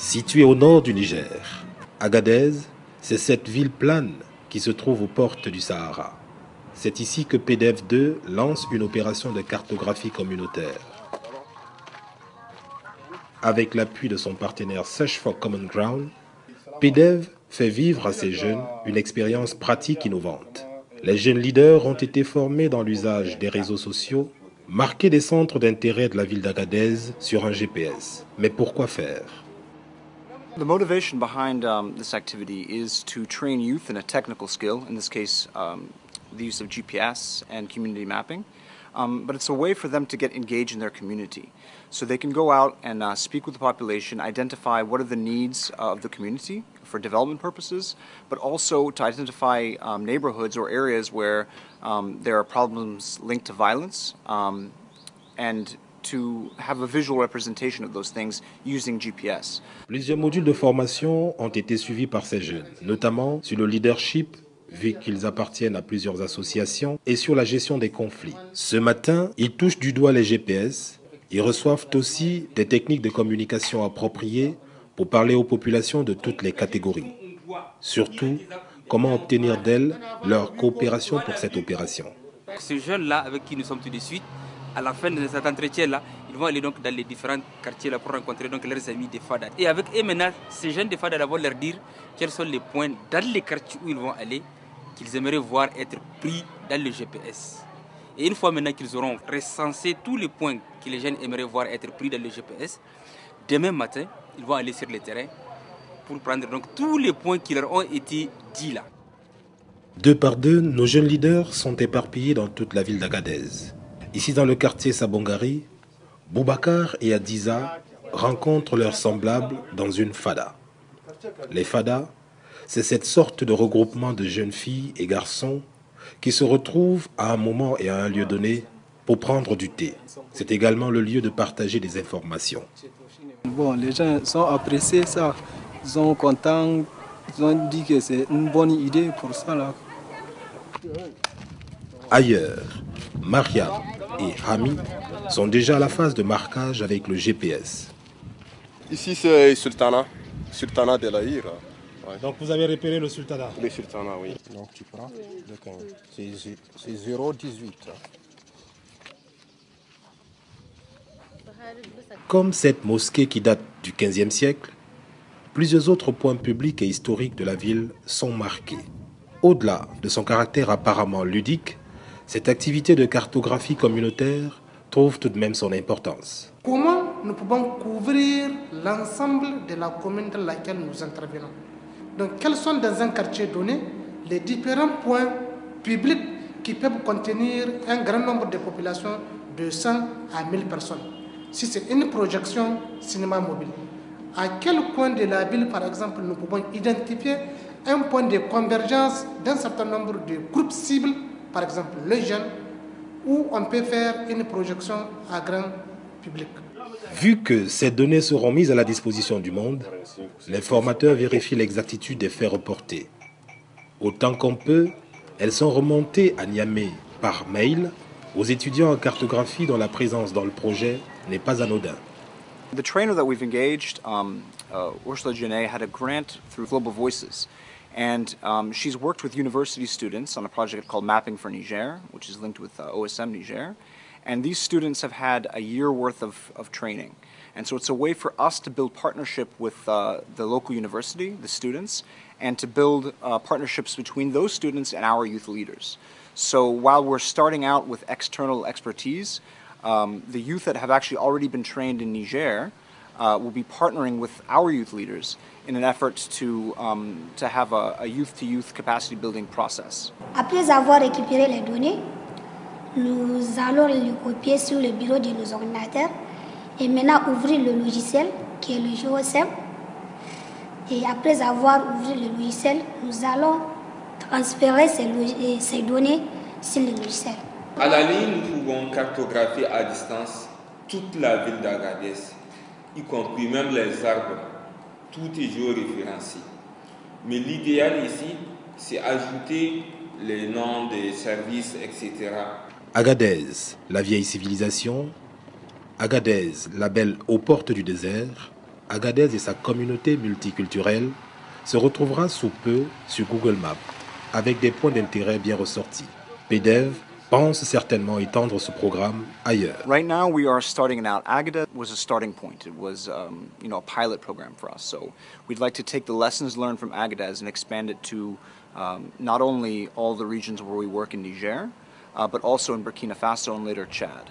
Située au nord du Niger, Agadez, c'est cette ville plane qui se trouve aux portes du Sahara. C'est ici que PDF2 lance une opération de cartographie communautaire. Avec l'appui de son partenaire Search for Common Ground, PDF fait vivre à ces jeunes une expérience pratique innovante. Les jeunes leaders ont été formés dans l'usage des réseaux sociaux, marqués des centres d'intérêt de la ville d'Agadez sur un GPS. Mais pourquoi faire? The motivation behind this activity is to train youth in a technical skill, in this case the use of GPS and community mapping, but it's a way for them to get engaged in their community. So they can go out and speak with the population, identify what are the needs of the community for development purposes, but also to identify neighborhoods or areas where there are problems linked to violence, and to have a visual representation of those things using GPS. Plusieurs modules de formation ont été suivis par ces jeunes, notamment sur le leadership, vu qu'ils appartiennent à plusieurs associations, et sur la gestion des conflits. Ce matin, ils touchent du doigt les GPS. Ils reçoivent aussi des techniques de communication appropriées pour parler aux populations de toutes les catégories. Surtout, comment obtenir d'elles leur coopération pour cette opération. Ces jeunes-là avec qui nous sommes tout de suite, à la fin de cet entretien-là, ils vont aller donc dans les différents quartiers là pour rencontrer donc leurs amis des FADA. Et avec eux maintenant, ces jeunes des FADA vont leur dire quels sont les points dans les quartiers où ils vont aller qu'ils aimeraient voir être pris dans le GPS. Et une fois maintenant qu'ils auront recensé tous les points que les jeunes aimeraient voir être pris dans le GPS, demain matin, ils vont aller sur le terrain pour prendre donc tous les points qui leur ont été dits là. Deux par deux, nos jeunes leaders sont éparpillés dans toute la ville d'Agadez. Ici dans le quartier Sabongari, Boubacar et Adiza rencontrent leurs semblables dans une FADA. Les FADA, c'est cette sorte de regroupement de jeunes filles et garçons qui se retrouvent à un moment et à un lieu donné pour prendre du thé. C'est également le lieu de partager des informations. Bon, les gens sont appréciés ça, ils sont contents, ils ont dit que c'est une bonne idée pour ça là. Ailleurs, Mariam et Hami sont déjà à la phase de marquage avec le GPS. Ici c'est Sultana de l'Aïr. Ouais. Donc vous avez repéré le sultanat? Le sultanat, oui. Donc tu prends le 15. C'est 0,18. Comme cette mosquée qui date du XVe siècle, plusieurs autres points publics et historiques de la ville sont marqués. Au-delà de son caractère apparemment ludique, cette activité de cartographie communautaire trouve tout de même son importance. Comment nous pouvons couvrir l'ensemble de la commune dans laquelle nous intervenons? Donc, quels sont dans un quartier donné les différents points publics qui peuvent contenir un grand nombre de populations de 100 à 1000 personnes? Si c'est une projection cinéma mobile, à quel point de la ville, par exemple, nous pouvons identifier un point de convergence d'un certain nombre de groupes cibles, par exemple les jeunes, où on peut faire une projection à grand public. Vu que ces données seront mises à la disposition du monde, les formateurs vérifient l'exactitude des faits reportés. Autant qu'on peut, elles sont remontées à Niamey par mail aux étudiants en cartographie dont la présence dans le projet n'est pas anodin. The trainer that we've engaged, Ursula Genet, had a grant through Global Voices. And she's worked with university students on a project called Mapping for Niger, which is linked with OSM Niger. And these students have had a year worth of training. And so it's a way for us to build partnership with the local university, the students, and to build partnerships between those students and our youth leaders. So while we're starting out with external expertise, the youth that have actually already been trained in Niger will be partnering with our youth leaders in an effort to have a youth-to-youth capacity building process. Après avoir récupéré les données, nous allons les copier sur le bureau de nos ordinateurs et maintenant ouvrir le logiciel qui est le GOSM. Et après avoir ouvert le logiciel, nous allons transférer ces données sur le logiciel. À la ligne, nous pouvons cartographier à distance toute la ville d'Agadez, y compris même les arbres. Tout est géoréférencé. Mais l'idéal ici, c'est ajouter les noms des services, etc. Agadez, la vieille civilisation. Agadez, la belle aux portes du désert. Agadez et sa communauté multiculturelle se retrouvera sous peu sur Google Maps, avec des points d'intérêt bien ressortis. PDF pense certainement étendre ce programme ailleurs. Right now we are starting out. Agadez was a starting point. It was a pilot program for us. So we'd like to take the lessons learned from Agadez and expand it to not only all the regions where we work in Niger, but also in Burkina Faso and later Chad.